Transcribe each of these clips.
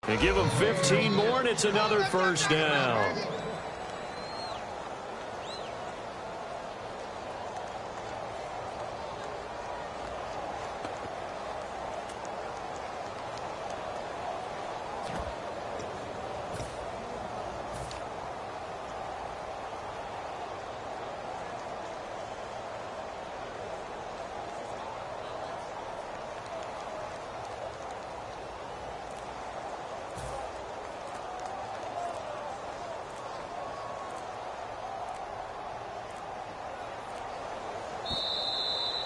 And give them 15 more, and it's another first down.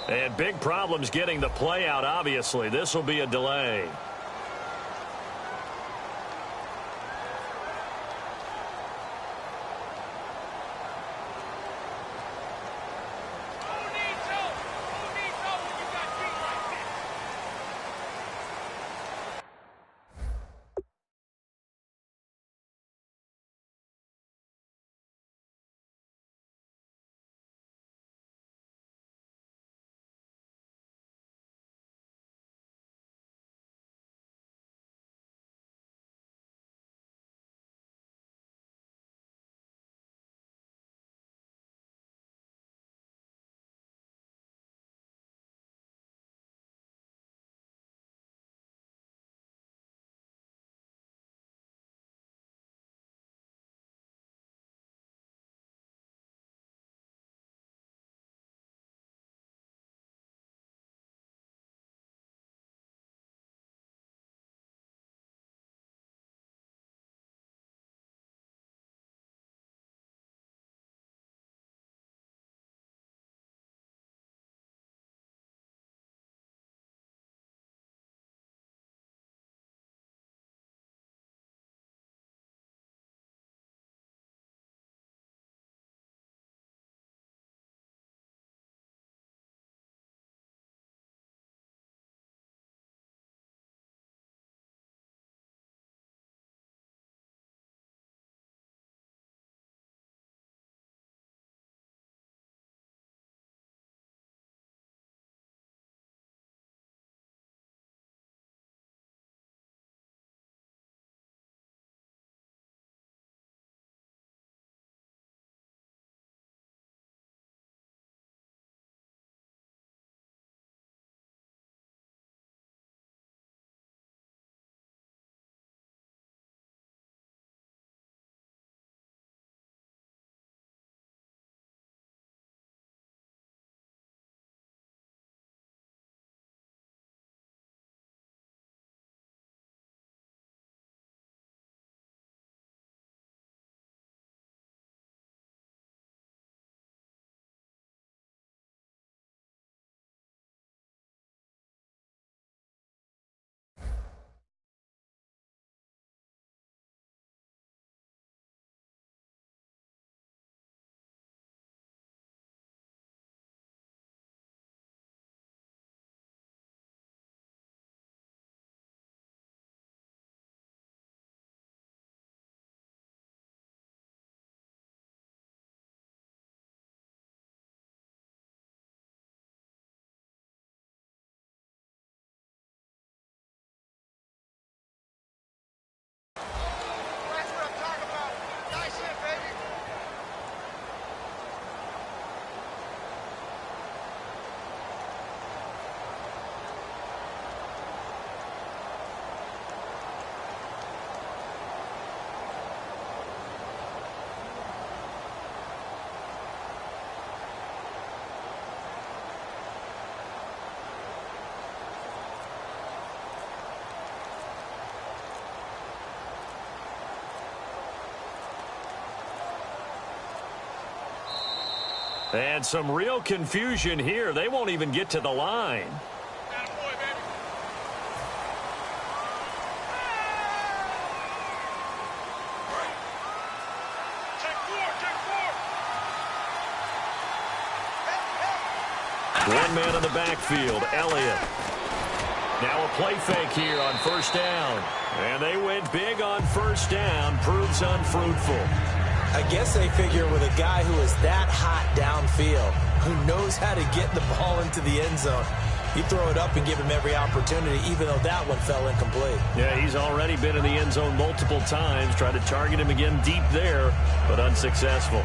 They had big problems getting the play out, obviously. This will be a delay. And some real confusion here. They won't even get to the line. One man in the backfield, Elliott. Now a play fake here on first down. And they went big on first down. Proves unfruitful. I guess they figure with a guy who is that hot downfield, who knows how to get the ball into the end zone, you throw it up and give him every opportunity, even though that one fell incomplete. Yeah, he's already been in the end zone multiple times. Tried to target him again deep there, but unsuccessful.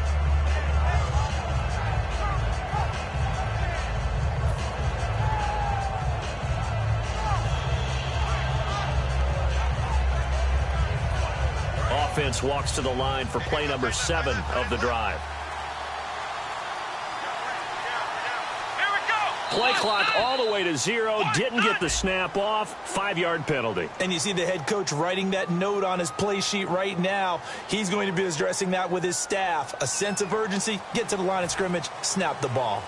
Offense walks to the line for play number 7 of the drive. Play clock all the way to 0. Didn't get the snap off. 5-yard penalty. And you see the head coach writing that note on his play sheet right now. He's going to be addressing that with his staff. A sense of urgency, get to the line of scrimmage, snap the ball.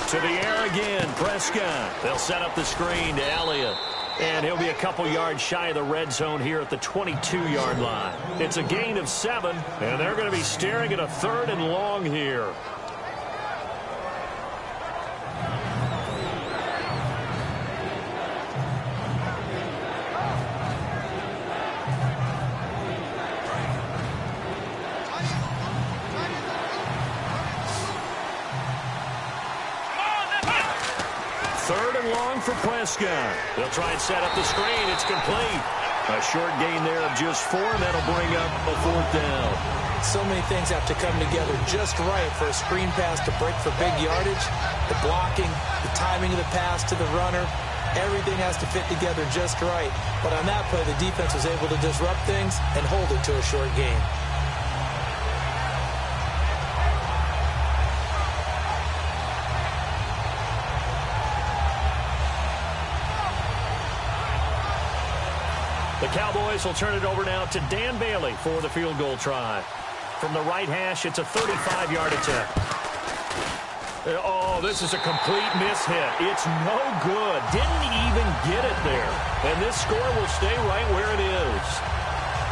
To the air again, Prescott. They'll set up the screen to Elliott. And he'll be a couple yards shy of the red zone here at the 22-yard line. It's a gain of 7, and they're going to be staring at a 3rd and long here. For Prescott. They'll try and set up the screen. It's complete. A short gain there of just 4, and that'll bring up a 4th down. So many things have to come together just right for a screen pass to break for big yardage. The blocking, the timing of the pass to the runner, everything has to fit together just right. But on that play, the defense was able to disrupt things and hold it to a short gain. The Cowboys will turn it over now to Dan Bailey for the field goal try. From the right hash, it's a 35-yard attempt. Oh, this is a complete miss-hit. It's no good. Didn't even get it there. And this score will stay right where it is.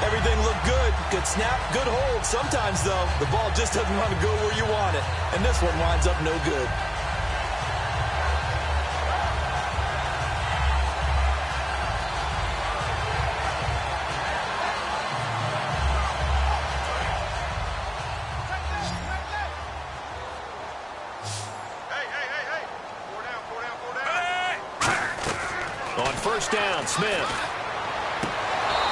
Everything looked good. Good snap, good hold. Sometimes, though, the ball just doesn't want to go where you want it. And this one winds up no good. Down, Smith.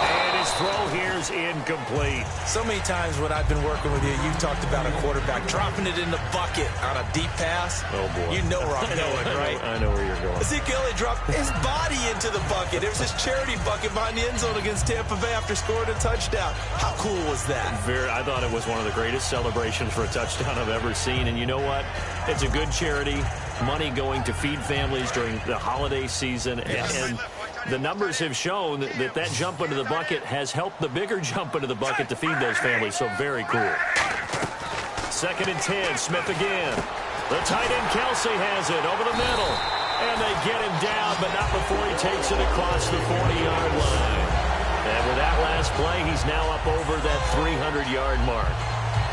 And his throw here is incomplete. So many times when I've been working with you, you talked about a quarterback dropping it in the bucket on a deep pass. Oh, boy. You know where I'm going, right? I know where you're going. Ezekiel dropped his body into the bucket. It was his charity bucket behind the end zone against Tampa Bay after scoring a touchdown. How cool was that? I thought it was one of the greatest celebrations for a touchdown I've ever seen. And you know what? It's a good charity. Money going to feed families during the holiday season. Yes. And the numbers have shown that jump into the bucket has helped the bigger jump into the bucket to feed those families. So very cool. 2nd and 10. Smith again. The tight end Kelsey has it over the middle. And they get him down, but not before he takes it across the 40-yard line. And with that last play, he's now up over that 300-yard mark.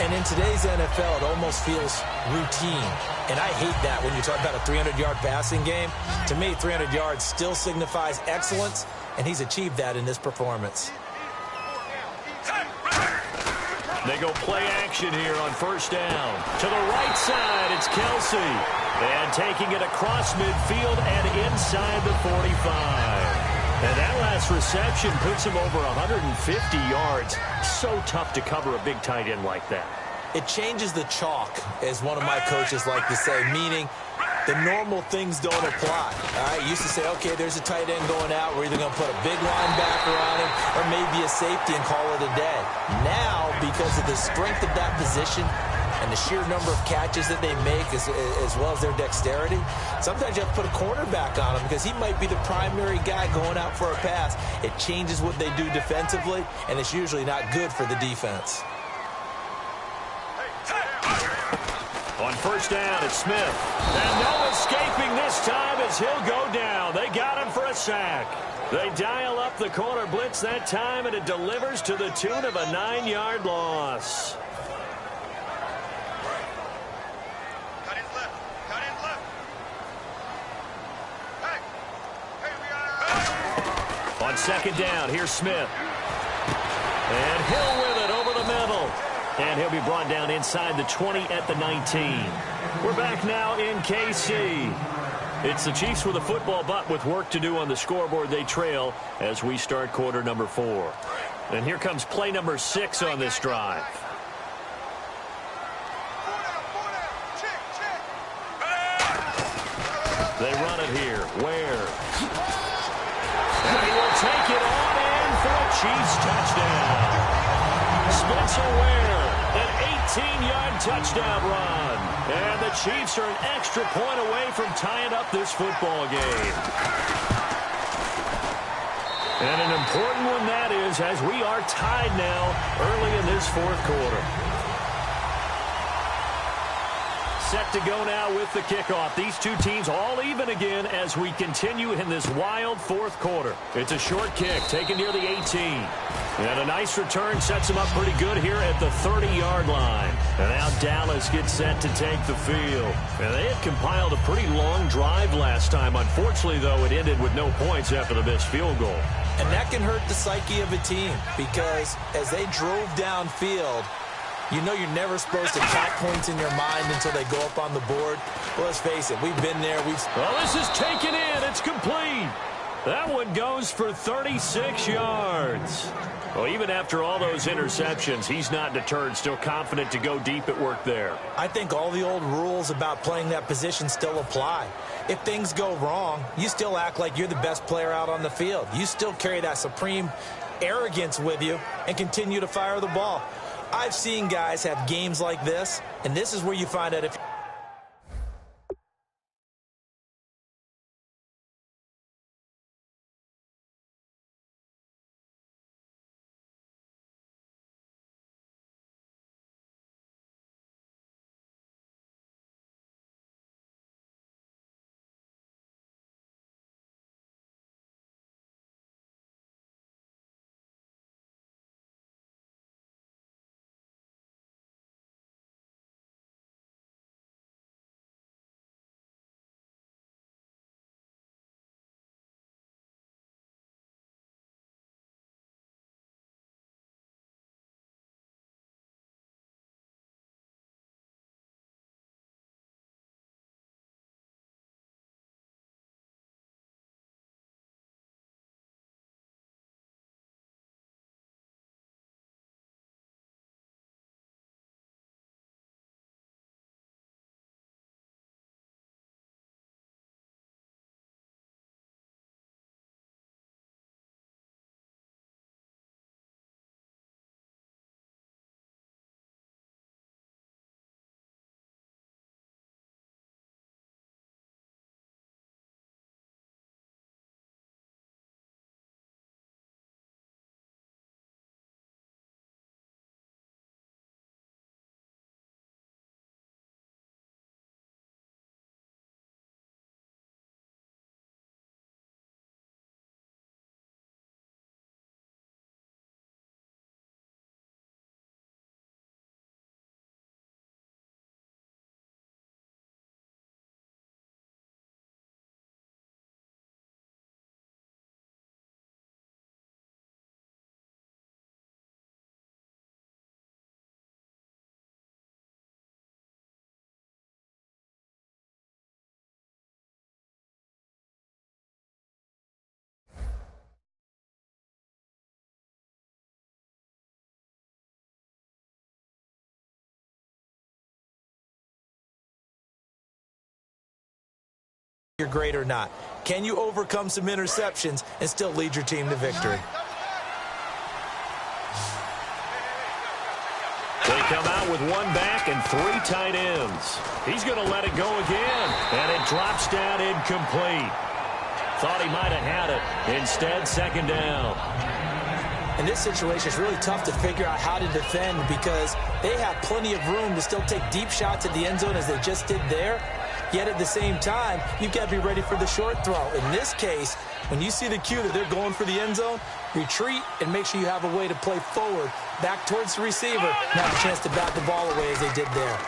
And in today's NFL, it almost feels routine. And I hate that when you talk about a 300-yard passing game. To me, 300 yards still signifies excellence, and he's achieved that in this performance. They go play action here on first down. To the right side, it's Kelsey. And taking it across midfield and inside the 45. And that last reception puts him over 150 yards. So tough to cover a big tight end like that. It changes the chalk, as one of my coaches like to say, meaning the normal things don't apply. All right, you used to say, okay, there's a tight end going out. We're either going to put a big linebacker on him or maybe a safety and call it a day. Now, because of the strength of that position, and the sheer number of catches that they make as well as their dexterity, sometimes you have to put a cornerback on them because he might be the primary guy going out for a pass. It changes what they do defensively, and it's usually not good for the defense. On first down, it's Smith. And no escaping this time as he'll go down. They got him for a sack. They dial up the corner blitz that time, and it delivers to the tune of a 9-yard loss. Cut in left. Cut in left. Hey, On second down, here's Smith. And Hill with it over the middle. And he'll be brought down inside the 20 at the 19. We're back now in KC. It's the Chiefs with a football, but with work to do on the scoreboard. They trail as we start quarter number 4. And here comes play number 6 on this drive. They run it here. Ware. And he will take it on in for a Chiefs touchdown. Spencer Ware, an 18-yard touchdown run. And the Chiefs are an extra point away from tying up this football game. And an important one that is, as we are tied now early in this fourth quarter. Set to go now with the kickoff. These two teams all even again as we continue in this wild fourth quarter. It's a short kick taken near the 18. And a nice return sets them up pretty good here at the 30-yard line. And now Dallas gets set to take the field. And they had compiled a pretty long drive last time. Unfortunately, though, it ended with no points after the missed field goal. And that can hurt the psyche of a team because as they drove downfield, you know you're never supposed to count points in your mind until they go up on the board. Well, let's face it, we've been there. Well, this is taken in. It's complete. That one goes for 36 yards. Well, even after all those interceptions, he's not deterred, still confident to go deep at work there. I think all the old rules about playing that position still apply. If things go wrong, you still act like you're the best player out on the field. You still carry that supreme arrogance with you and continue to fire the ball. I've seen guys have games like this, and this is where you find out if you're great or not. Can you overcome some interceptions and still lead your team to victory? They come out with one back and 3 tight ends. He's going to let it go again, and it drops down incomplete. Thought he might have had it. Instead, second down. In this situation, it's really tough to figure out how to defend because they have plenty of room to still take deep shots at the end zone as they just did there. Yet at the same time, you've got to be ready for the short throw. In this case, when you see the cue that they're going for the end zone, retreat and make sure you have a way to play forward, back towards the receiver, and have a chance to bat the ball away as they did there.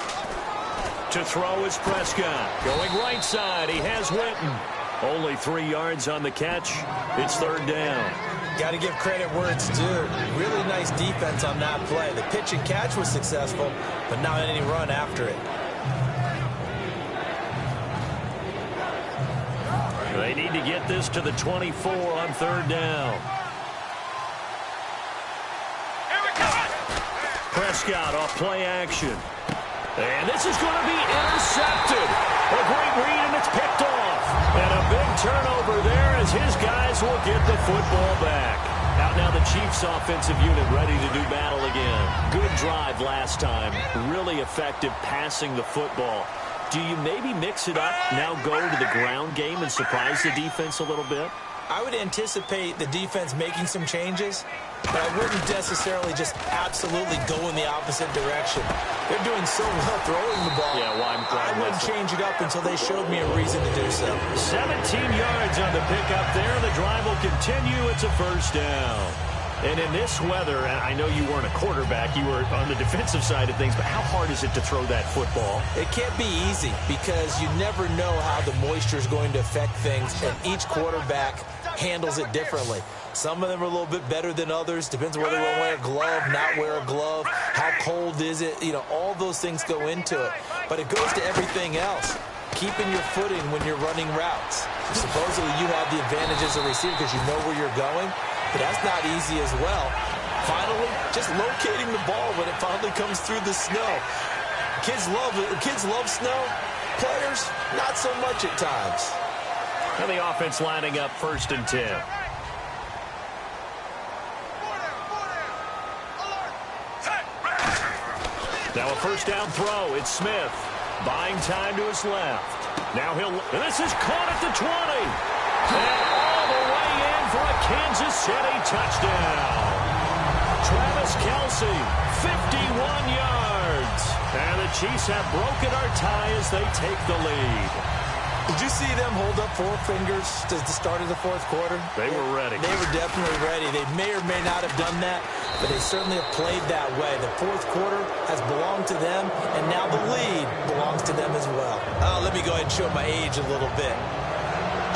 To throw is Prescott. Going right side, he has Witten. Only 3 yards on the catch. It's third down. Got to give credit where it's due. Really nice defense on that play. The pitch and catch was successful, but not any run after it. They need to get this to the 24 on third down. Here we go. Prescott off play action. And this is going to be intercepted. A great read, and it's picked off. And a big turnover there as his guys will get the football back. Out now the Chiefs offensive unit ready to do battle again. Good drive last time. Really effective passing the football. Do you maybe mix it up, now go to the ground game and surprise the defense a little bit? I would anticipate the defense making some changes, but I wouldn't necessarily just absolutely go in the opposite direction. They're doing so well throwing the ball. Yeah, well, I wouldn't change it up until they showed me a reason to do so. 17 yards on the pickup there. The drive will continue. It's a first down. And in this weather, I know you weren't a quarterback, you were on the defensive side of things, but how hard is it to throw that football? It can't be easy because you never know how the moisture is going to affect things, and each quarterback handles it differently. Some of them are a little bit better than others. Depends on whether they want to wear a glove, not wear a glove, how cold is it. You know, all those things go into it. But it goes to everything else. Keeping your footing when you're running routes. Supposedly you have the advantage as a receiver because you know where you're going. But that's not easy as well. Finally, just locating the ball when it finally comes through the snow. Kids love snow. Players, not so much at times. And the offense lining up 1st and 10. Now a first down throw. It's Smith. Buying time to his left. Now and this is caught at the 20. And all the way in for a Kansas City touchdown. Travis Kelce, 51 yards. And the Chiefs have broken our tie as they take the lead. Did you see them hold up 4 fingers at the start of the 4th quarter? They were ready. They were definitely ready. They may or may not have done that, but they certainly have played that way. The 4th quarter has belonged to them, and now the lead belongs to them as well. Let me go ahead and show my age a little bit.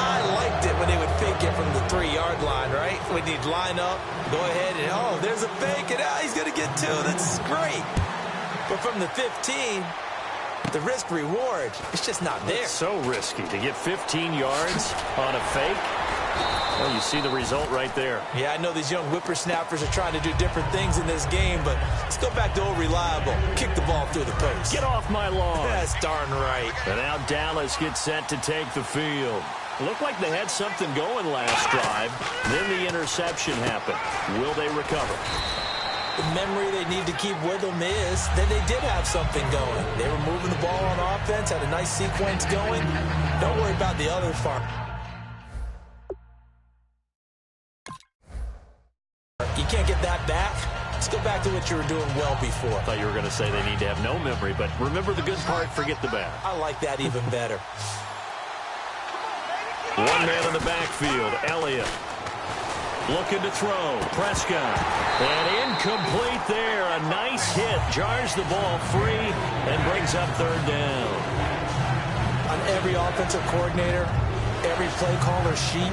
I liked it when they would fake it from the 3-yard line, right? When they'd line up, go ahead, and there's a fake, and he's going to get 2. That's great. But from the 15, the risk-reward, it's just not there. It's so risky to get 15 yards on a fake. Well, you see the result right there. Yeah, I know these young whippersnappers are trying to do different things in this game, but let's go back to old reliable. Kick the ball through the post. Get off my lawn. That's darn right. And now Dallas gets set to take the field. Looked like they had something going last drive. Then the interception happened. Will they recover? The memory they need to keep with them is that they did have something going. They were moving the ball on offense, had a nice sequence going. Don't worry about the other part. You can't get that back. Let's go back to what you were doing well before. I thought you were going to say they need to have no memory, but remember the good part, forget the bad. I like that even better. One man in the backfield, Elliott. Looking to throw, Prescott. And incomplete there. A nice hit. Jars the ball free and brings up third down. On every offensive coordinator, every play caller sheet,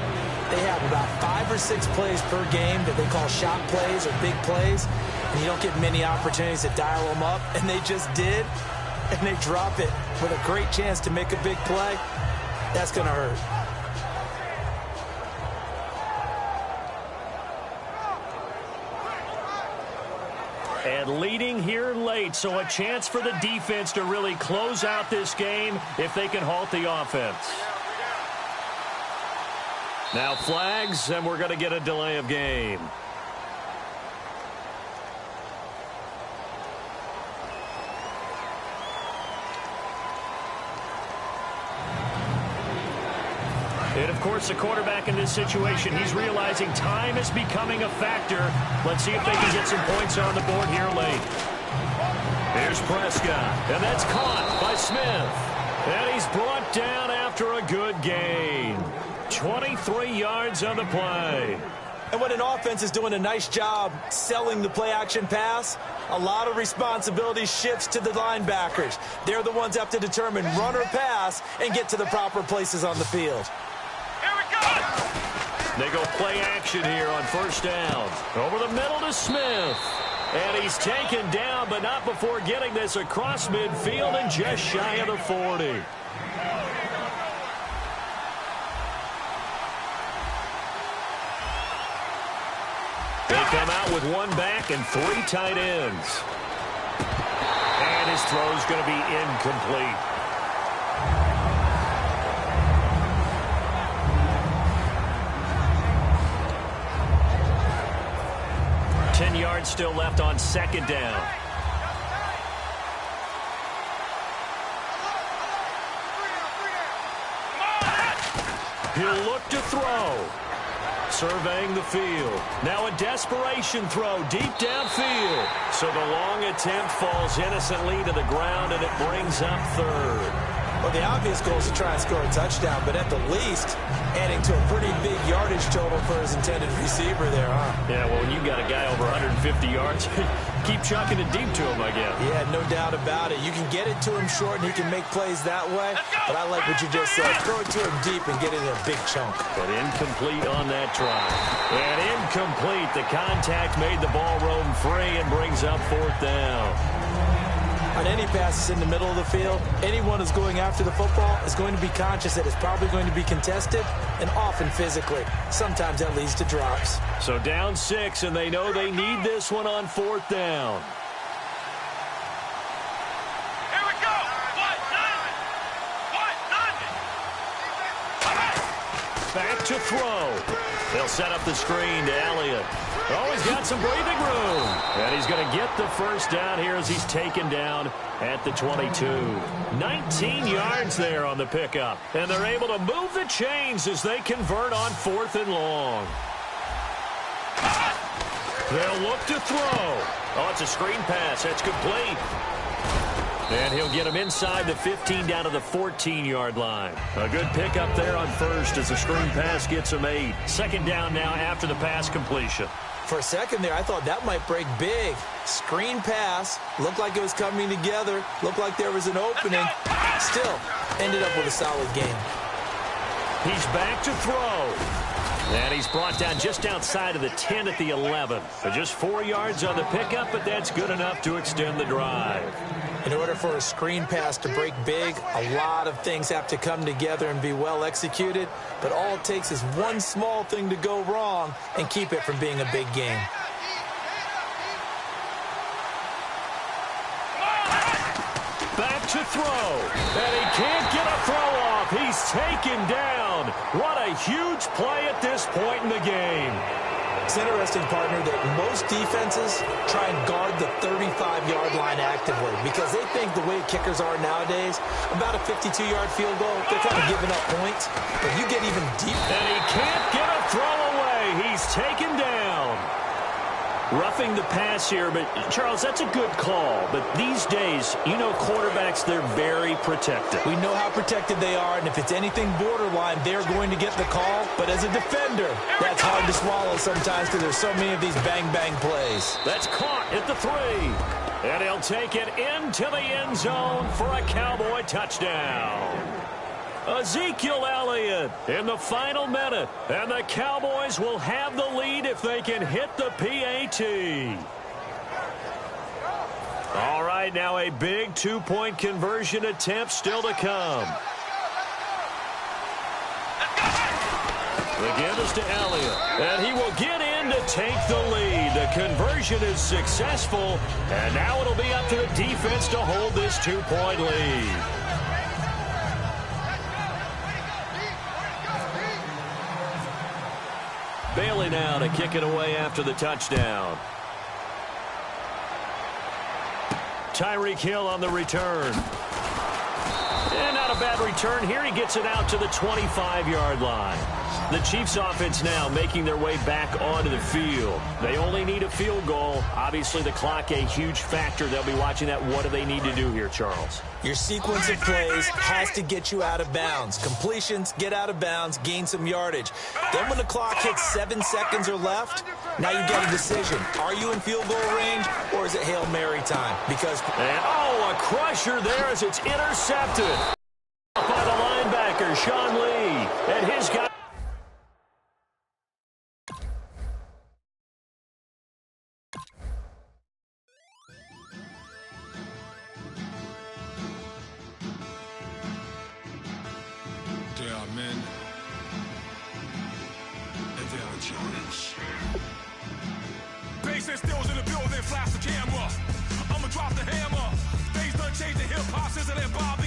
they have about 5 or 6 plays per game that they call shot plays or big plays. And you don't get many opportunities to dial them up. And they just did. And they drop it with a great chance to make a big play. That's going to hurt. And leading here late, so a chance for the defense to really close out this game if they can halt the offense. Now flags, and we're going to get a delay of game. And, of course, the quarterback in this situation, he's realizing time is becoming a factor. Let's see if they can get some points on the board here late. Here's Prescott, and that's caught by Smith. And he's brought down after a good gain. 23 yards on the play. And when an offense is doing a nice job selling the play-action pass, a lot of responsibility shifts to the linebackers. They're the ones that have to determine run or pass and get to the proper places on the field. Here we go! They go play action here on first down. Over the middle to Smith. And he's taken down, but not before getting this across midfield and just shy of the 40. They come out with one back and 3 tight ends. And his throw's going to be incomplete. Yards still left on second down. He'll look to throw. Surveying the field. Now a desperation throw deep downfield. So the long attempt falls innocently to the ground, and it brings up third. Well, the obvious goal is to try and score a touchdown, but at the least, adding to a pretty big yardage total for his intended receiver there, huh? Yeah, well, when you've got a guy over 150 yards, keep chucking it deep to him, I guess. Yeah, no doubt about it. You can get it to him short, and he can make plays that way, but I like what you just said. Throw it to him deep and get it in a big chunk. But incomplete on that try. And incomplete. The contact made the ball roam free and brings up fourth down. On any passes in the middle of the field, anyone who's going after the football is going to be conscious that it's probably going to be contested, and often physically. Sometimes that leads to drops. So down 6, and they know they need this one on fourth down. Here we go! Back to throw. They'll set up the screen to Elliott. Oh, he's got some breathing room. And he's going to get the first down here as he's taken down at the 22. 19 yards there on the pickup. And they're able to move the chains as they convert on fourth and long. They'll look to throw. Oh, it's a screen pass. That's complete. And he'll get him inside the 15 down to the 14-yard line. A good pickup there on first as the screen pass gets him 8. Second down now after the pass completion. For a second there, I thought that might break big. Screen pass. Looked like it was coming together. Looked like there was an opening. Still, ended up with a solid game. He's back to throw. And he's brought down just outside of the 10 at the 11. So just 4 yards on the pickup, but that's good enough to extend the drive. In order for a screen pass to break big, a lot of things have to come together and be well executed. But all it takes is one small thing to go wrong and keep it from being a big game. Back to throw. And he can't get a throw off. He's taken down. What a huge play at this point in the game. It's interesting, partner, that most defenses try and guard the 35-yard line actively because they think the way kickers are nowadays, about a 52-yard field goal, they're kind of giving up points. But you get even deeper. And he can't get a throw away. He's taken down. Roughing the pass here, but, Charles, that's a good call. But these days, you know quarterbacks, they're very protected. We know how protected they are, and if it's anything borderline, they're going to get the call. But as a defender, that's hard to swallow sometimes because there's so many of these bang-bang plays. That's caught at the 3. And he'll take it into the end zone for a Cowboy touchdown. Ezekiel Elliott in the final minute, and the Cowboys will have the lead if they can hit the PAT. All right, now a big two-point conversion attempt still to come. The give is to Elliott, and he will get in to take the lead. The conversion is successful, and now it'll be up to the defense to hold this two-point lead. Bailey now to kick it away after the touchdown. Tyreek Hill on the return. And out of bad return here. He gets it out to the 25-yard line. The Chiefs offense now making their way back onto the field. They only need a field goal. Obviously, the clock a huge factor. They'll be watching that. What do they need to do here, Charles? Your sequence of plays has to get you out of bounds. Completions, get out of bounds, gain some yardage. Then when the clock hits 7 seconds or left, now you get a decision. Are you in field goal range, or is it Hail Mary time? Because... a crusher there as it's intercepted by the linebacker, Sean Lee. And his guy... There are men, and there are giants. Bass and stills in the building, flash the camera. I'ma drop the hammer. Things done changed the hip-hop since it had Bob